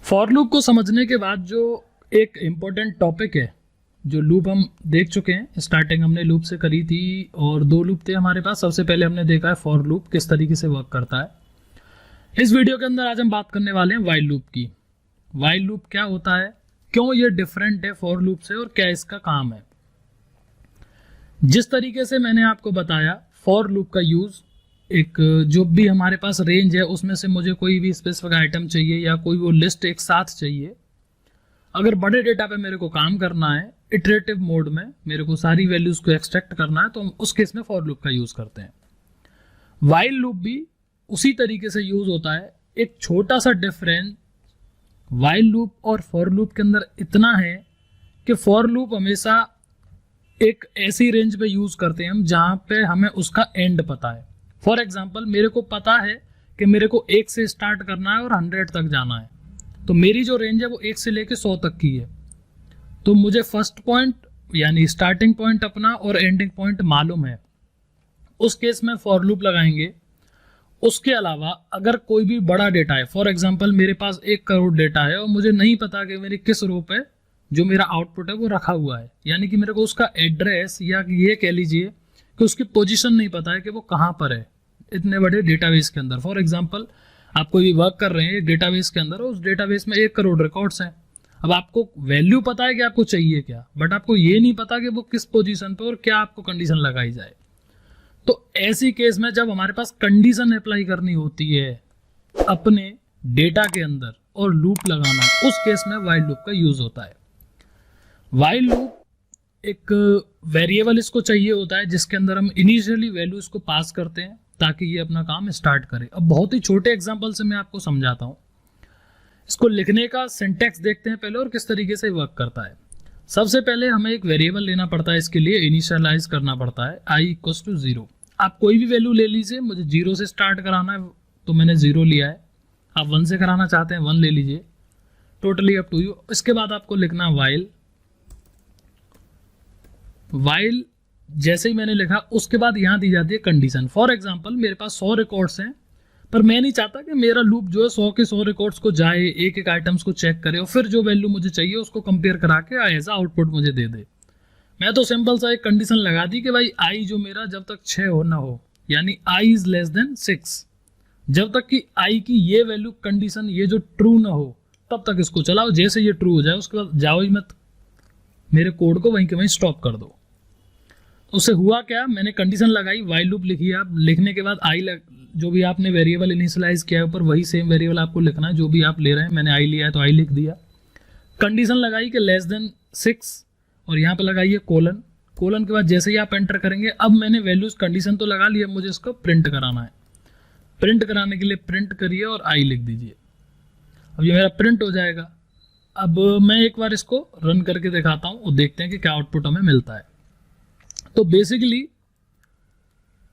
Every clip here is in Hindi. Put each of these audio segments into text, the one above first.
फॉर लूप को समझने के बाद जो एक इम्पोर्टेंट टॉपिक है, जो लूप हम देख चुके हैं, स्टार्टिंग हमने लूप से करी थी और दो लूप थे हमारे पास। सबसे पहले हमने देखा है फॉर लूप किस तरीके से वर्क करता है। इस वीडियो के अंदर आज हम बात करने वाले हैं व्हाइल लूप की। व्हाइल लूप क्या होता है, क्यों ये डिफरेंट है फॉर लूप से और क्या इसका काम है। जिस तरीके से मैंने आपको बताया, फॉर लूप का यूज एक जो भी हमारे पास रेंज है उसमें से मुझे कोई भी स्पेसिफिक आइटम चाहिए या कोई वो लिस्ट एक साथ चाहिए। अगर बड़े डेटा पे मेरे को काम करना है, इटरेटिव मोड में मेरे को सारी वैल्यूज को एक्सट्रैक्ट करना है, तो हम उस केस में फॉर लूप का यूज करते हैं। व्हाइल लूप भी उसी तरीके से यूज होता है। एक छोटा सा डिफरेंस व्हाइल लूप और फॉर लूप के अंदर इतना है कि फॉर लूप हमेशा एक ऐसी रेंज पे यूज करते हैं हम जहां पे हमें उसका एंड पता है। फॉर एग्जाम्पल, मेरे को पता है कि मेरे को 1 से स्टार्ट करना है और 100 तक जाना है, तो मेरी जो रेंज है वो 1 से लेके 100 तक की है। तो मुझे फर्स्ट पॉइंट यानी स्टार्टिंग पॉइंट अपना और एंडिंग पॉइंट मालूम है, उस केस में फॉर लूप लगाएंगे। उसके अलावा अगर कोई भी बड़ा डेटा है, फॉर एग्जाम्पल मेरे पास 1 करोड़ डेटा है और मुझे नहीं पता कि मेरी किस रो पे जो मेरा आउटपुट है वो रखा हुआ है, यानी कि मेरे को उसका एड्रेस या ये कह लीजिए कि उसकी पोजीशन नहीं पता है कि वो कहाँ पर है इतने बड़े डेटाबेस के अंदर। फॉर एग्जांपल, आप कोई भी वर्क कर रहे हैं एक डेटाबेस के अंदर, उस डेटाबेस में 1 करोड़ रिकॉर्ड्स हैं। अब आपको वैल्यू पता है कि आपको चाहिए क्या, बट आपको ये नहीं पता कि वो किस पोजीशन पे और क्या आपको कंडीशन लगाई जाए। तो ऐसी केस में जब हमारे पास कंडीशन अप्लाई करनी होती है अपने डेटा के अंदर और लूप लगाना, उस केस में व्हाइल लूप का यूज होता है। व्हाइल लूप एक वेरिएबल इसको चाहिए होता है जिसके अंदर हम इनिशियली वैल्यू इसको पास करते हैं ताकि ये अपना काम स्टार्ट करे। अब बहुत ही छोटे एग्जांपल से मैं आपको समझाता हूँ। इसको लिखने का सिंटैक्स देखते हैं पहले और किस तरीके से वर्क करता है। सबसे पहले हमें एक वेरिएबल लेना पड़ता है, इसके लिए इनिशियलाइज करना पड़ता है i = 0। आप कोई भी वैल्यू ले लीजिए, मुझे 0 से स्टार्ट कराना है तो मैंने 0 लिया है। आप 1 से कराना चाहते हैं 1 ले लीजिए, टोटली अप टू यू। इसके बाद आपको लिखना व्हाइल जैसे ही मैंने लिखा उसके बाद यहाँ दी जाती है कंडीशन। फॉर एग्जांपल, मेरे पास 100 रिकॉर्ड्स हैं, पर मैं नहीं चाहता कि मेरा लूप जो है 100 के 100 रिकॉर्ड्स को जाए, एक एक आइटम्स को चेक करे और फिर जो वैल्यू मुझे चाहिए उसको कंपेयर करा के एज आउटपुट मुझे दे दे। मैं तो सिंपल सा एक कंडीशन लगा दी कि भाई i जो मेरा जब तक 6 हो ना हो, यानी i > 6, जब तक कि i की ये वैल्यू कंडीशन ये जो ट्रू ना हो तब तक इसको चलाओ। जैसे ये ट्रू हो जाए उसके बाद जाओ ही मत, मेरे कोड को वहीं के वहीं स्टॉप कर दो। उससे हुआ क्या, मैंने कंडीशन लगाई, व्हाइल लूप लिखी। आप लिखने के बाद जो भी आपने वेरिएबल इनिशियलाइज किया है ऊपर वही सेम वेरिएबल आपको लिखना है जो भी आप ले रहे हैं। मैंने i लिया है तो i लिख दिया। कंडीशन लगाई कि <6 और यहाँ पे लगाइए कोलन। कोलन के बाद जैसे ही आप एंटर करेंगे, अब मैंने वैल्यूज कंडीशन तो लगा लिया, मुझे इसको प्रिंट कराना है। प्रिंट कराने के लिए प्रिंट करिए और i लिख दीजिए। अब ये मेरा प्रिंट हो जाएगा। अब मैं एक बार इसको रन करके दिखाता हूँ और देखते हैं कि क्या आउटपुट हमें मिलता है। तो बेसिकली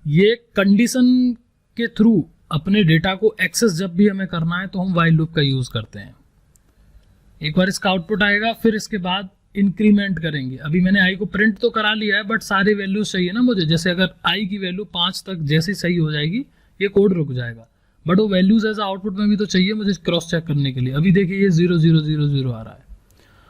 ये कंडीशन के थ्रू अपने डेटा को एक्सेस जब भी हमें करना है तो हम व्हाइल लूप का यूज करते हैं। एक बार इसका आउटपुट आएगा, फिर इसके बाद इंक्रीमेंट करेंगे। अभी मैंने i को प्रिंट तो करा लिया है, बट सारे वैल्यूज चाहिए ना मुझे। जैसे अगर i की वैल्यू 5 तक जैसे सही हो जाएगी ये कोड रुक जाएगा, बट वो वैल्यूज एज आउटपुट में भी तो चाहिए मुझे क्रॉस चेक करने के लिए। अभी देखिए ये 0 0 0 0 आ रहा है।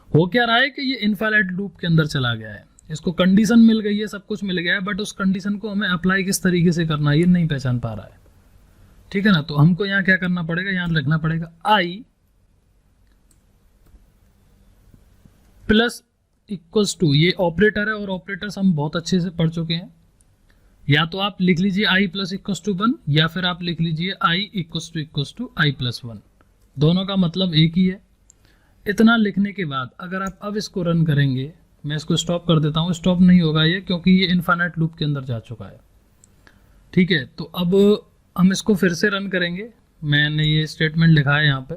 हो क्या रहा है कि ये इनफाइनाइट लूप के अंदर चला गया है। इसको कंडीशन मिल गई है, सब कुछ मिल गया है, बट उस कंडीशन को हमें अप्लाई किस तरीके से करना है ये नहीं पहचान पा रहा है। ठीक है ना, तो हमको यहाँ क्या करना पड़ेगा, यहाँ लिखना पड़ेगा i +, ये ऑपरेटर है और ऑपरेटर्स हम बहुत अच्छे से पढ़ चुके हैं। या तो आप लिख लीजिए i + 1 या फिर आप लिख लीजिए i = i + 1। दोनों का मतलब एक ही है। इतना लिखने के बाद अगर आप अब इसको रन करेंगे, मैं इसको स्टॉप कर देता हूँ। स्टॉप नहीं होगा ये, क्योंकि ये इनफाइनाइट लूप के अंदर जा चुका है। ठीक है, तो अब हम इसको फिर से रन करेंगे। मैंने ये स्टेटमेंट लिखा है यहाँ पे।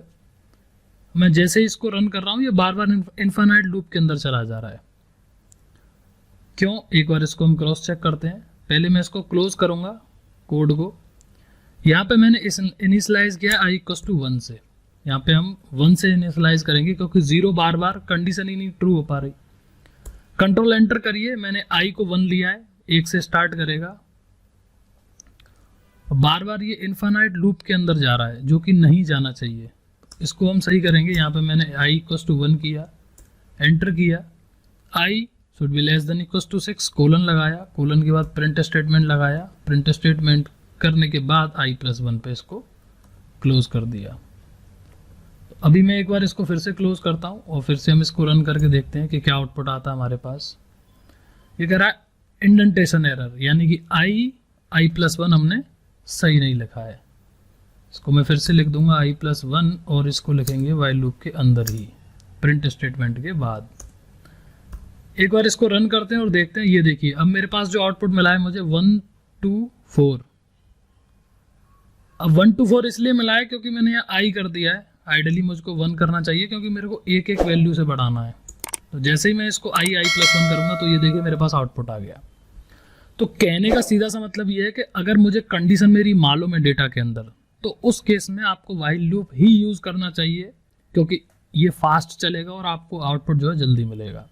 मैं जैसे ही इसको रन कर रहा हूँ ये बार बार इनफाइनाइट लूप के अंदर चला जा रहा है। क्यों, एक बार इसको हम क्रॉस चेक करते हैं। पहले मैं इसको क्लोज करूँगा कोड को। यहाँ पे मैंने इनिशियलाइज किया i = 1 से। यहाँ पे हम 1 से इनिशियलाइज करेंगे क्योंकि 0 बार बार कंडीशन ही नहीं ट्रू हो पा रही। कंट्रोल एंटर करिए, मैंने i को 1 लिया है, 1 से स्टार्ट करेगा। बार बार ये इनफाइनाइट लूप के अंदर जा रहा है जो कि नहीं जाना चाहिए। इसको हम सही करेंगे। यहाँ पे मैंने i इक्वल टू 1 किया, एंटर किया, i should be less than equal to 6, colon लगाया, कोलन के बाद प्रिंट स्टेटमेंट लगाया, प्रिंट स्टेटमेंट करने के बाद i प्लस 1 पे इसको क्लोज कर दिया। तो अभी मैं एक बार इसको फिर से क्लोज करता हूँ और फिर से हम इसको रन करके देखते हैं कि क्या आउटपुट आता है हमारे पास। ये कह रहा है इंडेंटेशन एरर, यानी कि i प्लस 1 हमने सही नहीं लिखा है। इसको मैं फिर से लिख दूंगा i प्लस 1 और इसको लिखेंगे वाइल लूप के अंदर ही, प्रिंट स्टेटमेंट के बाद। एक बार इसको रन करते हैं और देखते हैं। ये देखिए अब मेरे पास जो आउटपुट मिला है मुझे 1 2 4। अब 1 2 4 इसलिए मिला है क्योंकि मैंने यहाँ i कर दिया है। आइडियली मुझको 1 करना चाहिए क्योंकि मेरे को एक एक वैल्यू से बढ़ाना है। तो जैसे ही मैं इसको i प्लस 1 करूंगा तो ये देखिए मेरे पास आउटपुट आ गया। तो कहने का सीधा सा मतलब ये है कि अगर मुझे कंडीशन मेरी मालूम है डेटा के अंदर, तो उस केस में आपको व्हाइल लूप ही यूज करना चाहिए, क्योंकि ये फास्ट चलेगा और आपको आउटपुट जो है जल्दी मिलेगा।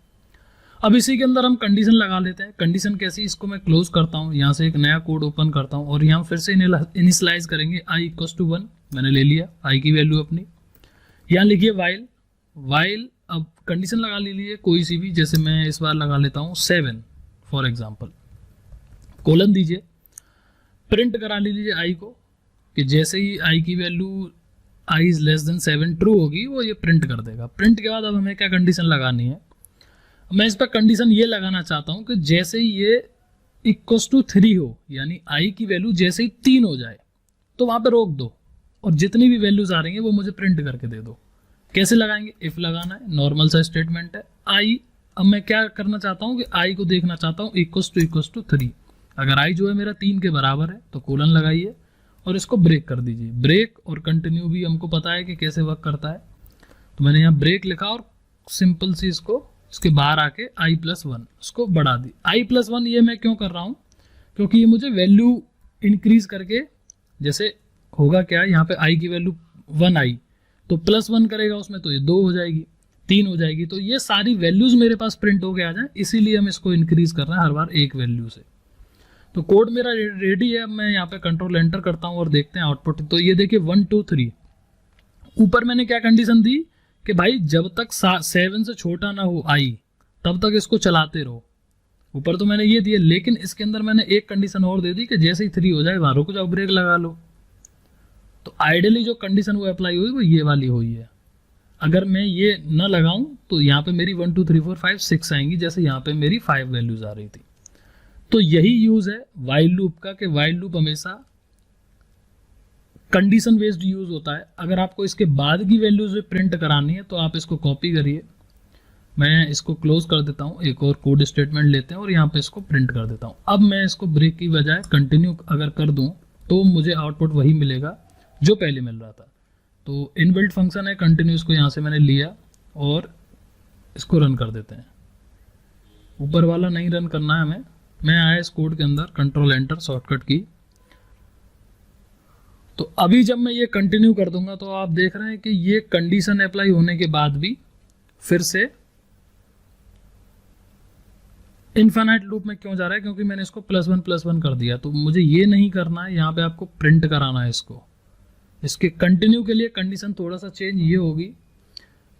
अब इसी के अंदर हम कंडीशन लगा लेते हैं। कंडीशन कैसी, इसको मैं क्लोज करता हूँ, यहाँ से एक नया कोड ओपन करता हूँ और यहाँ फिर से इनिशियलाइज करेंगे i इक्वल टू 1। मैंने ले लिया i की वैल्यू अपनी, यहाँ लिखिए वाइल। अब कंडीशन लगा लीजिए कोई सी भी, जैसे मैं इस बार लगा लेता हूँ 7 फॉर एग्जाम्पल, कोलन दीजिए, प्रिंट करा लीजिए i को, कि जैसे ही i की value i is less than 7 true होगी वो ये प्रिंट कर देगा। प्रिंट के बाद अब हमें क्या कंडीशन लगानी है, मैं इस पर कंडीशन ये लगाना चाहता हूं कि जैसे ही ये इक्वल टू 3 हो, यानी i की वैल्यू जैसे ही 3 हो जाए तो वहां पे रोक दो और जितनी भी वैल्यूज आ रही हैं वो मुझे प्रिंट करके दे दो। कैसे लगाएंगे, इफ लगाना है, नॉर्मल सा स्टेटमेंट है। i, अब मैं क्या करना चाहता हूं कि i को देखना चाहता हूं इक्वल टू 3। अगर i जो है मेरा 3 के बराबर है तो कोलन लगाइए और इसको ब्रेक कर दीजिए। ब्रेक और कंटिन्यू भी हमको पता है कि कैसे वर्क करता है, तो मैंने यहाँ ब्रेक लिखा और सिंपल सी इसके बाहर आके i प्लस 1 उसको बढ़ा दी। i प्लस 1 ये मैं क्यों कर रहा हूँ, क्योंकि ये मुझे वैल्यू इंक्रीज करके, जैसे होगा क्या, यहाँ पे i की वैल्यू 1i तो प्लस 1 करेगा उसमें, तो ये 2 हो जाएगी, 3 हो जाएगी, तो ये सारी वैल्यूज मेरे पास प्रिंट होके आ जाए, इसीलिए हम इसको इंक्रीज कर रहे हैं हर बार एक वैल्यू से। तो कोड मेरा रेडी है। अब मैं यहाँ पे कंट्रोल एंटर करता हूँ और देखते हैं आउटपुट। तो ये देखिए 1 2 3। ऊपर मैंने क्या कंडीशन दी कि भाई जब तक 7 से छोटा ना हो i तब तक इसको चलाते रहो। ऊपर तो मैंने ये दिए, लेकिन इसके अंदर मैंने एक कंडीशन और दे दी कि जैसे ही 3 हो जाए वहां रुक जाओ, ब्रेक लगा लो। तो आइडियली जो कंडीशन वो अप्लाई हुई वो ये वाली हुई है। अगर मैं ये न लगाऊं तो यहाँ पे मेरी 1 2 3 4 5 6 आएंगी, जैसे यहाँ पे मेरी 5 वैल्यूज आ रही थी। तो यही यूज है वाइल लूप का, कि वाइल लूप हमेशा कंडीशन बेस्ड यूज होता है। अगर आपको इसके बाद की वैल्यूज प्रिंट करानी है तो आप इसको कॉपी करिए। मैं इसको क्लोज कर देता हूँ, एक और कोड स्टेटमेंट लेते हैं और यहाँ पे इसको प्रिंट कर देता हूँ। अब मैं इसको ब्रेक की बजाय कंटिन्यू अगर कर दूँ तो मुझे आउटपुट वही मिलेगा जो पहले मिल रहा था। तो इनबिल्ट फंक्शन है कंटिन्यू, इसको यहाँ से मैंने लिया और इसको रन कर देते हैं। ऊपर वाला नहीं रन करना है हमें। मैं आया इस कोड के अंदर, कंट्रोल एंटर शॉर्टकट की। तो अभी जब मैं ये कंटिन्यू कर दूंगा तो आप देख रहे हैं कि ये कंडीशन अप्लाई होने के बाद भी फिर से इनफाइनाइट लूप में क्यों जा रहा है, क्योंकि मैंने इसको +1 कर दिया। तो मुझे ये नहीं करना है, यहाँ पे आपको प्रिंट कराना है इसको। इसके कंटिन्यू के लिए कंडीशन थोड़ा सा चेंज ये होगी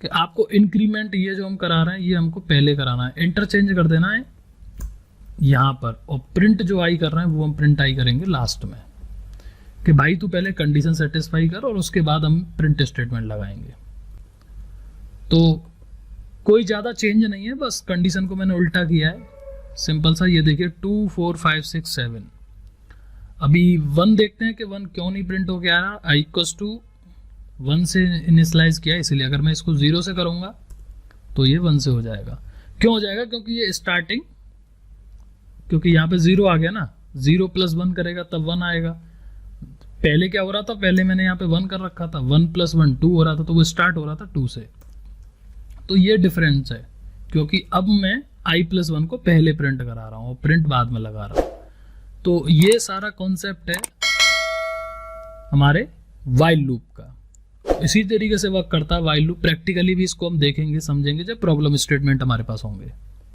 कि आपको इंक्रीमेंट ये जो हम करा रहे हैं ये हमको पहले कराना है, इंटरचेंज कर देना है यहाँ पर, और प्रिंट जो आई कर रहे हैं वो हम प्रिंट आई करेंगे लास्ट में, कि भाई तू पहले कंडीशन सेटिस्फाई कर और उसके बाद हम प्रिंट स्टेटमेंट लगाएंगे। तो कोई ज़्यादा चेंज नहीं है, बस कंडीशन को मैंने उल्टा किया है, सिंपल सा। ये देखिए 2 4 5 6 7। अभी 1 देखते हैं कि 1 क्यों नहीं प्रिंट हो गया। i = 1 से इनिशियलाइज किया, इसलिए अगर मैं इसको 0 से करूँगा तो ये 1 से हो जाएगा। क्यों हो जाएगा, क्योंकि ये स्टार्टिंग, क्योंकि यहाँ पे 0 आ गया ना, 0 + 1 करेगा तब 1 आएगा। पहले क्या हो रहा था, पहले मैंने यहाँ पे 1 कर रखा था, 1 + 1 2 हो रहा था, तो वो स्टार्ट हो रहा था 2 से। तो ये डिफरेंस है, क्योंकि अब मैं i + 1 को पहले प्रिंट करा रहा हूँ और प्रिंट बाद में लगा रहा हूँ। तो ये सारा कॉन्सेप्ट है हमारे वाइल लूप का। इसी तरीके से वर्क करता है वाइल लूप। प्रैक्टिकली भी इसको हम देखेंगे, समझेंगे जब प्रॉब्लम स्टेटमेंट हमारे पास होंगे।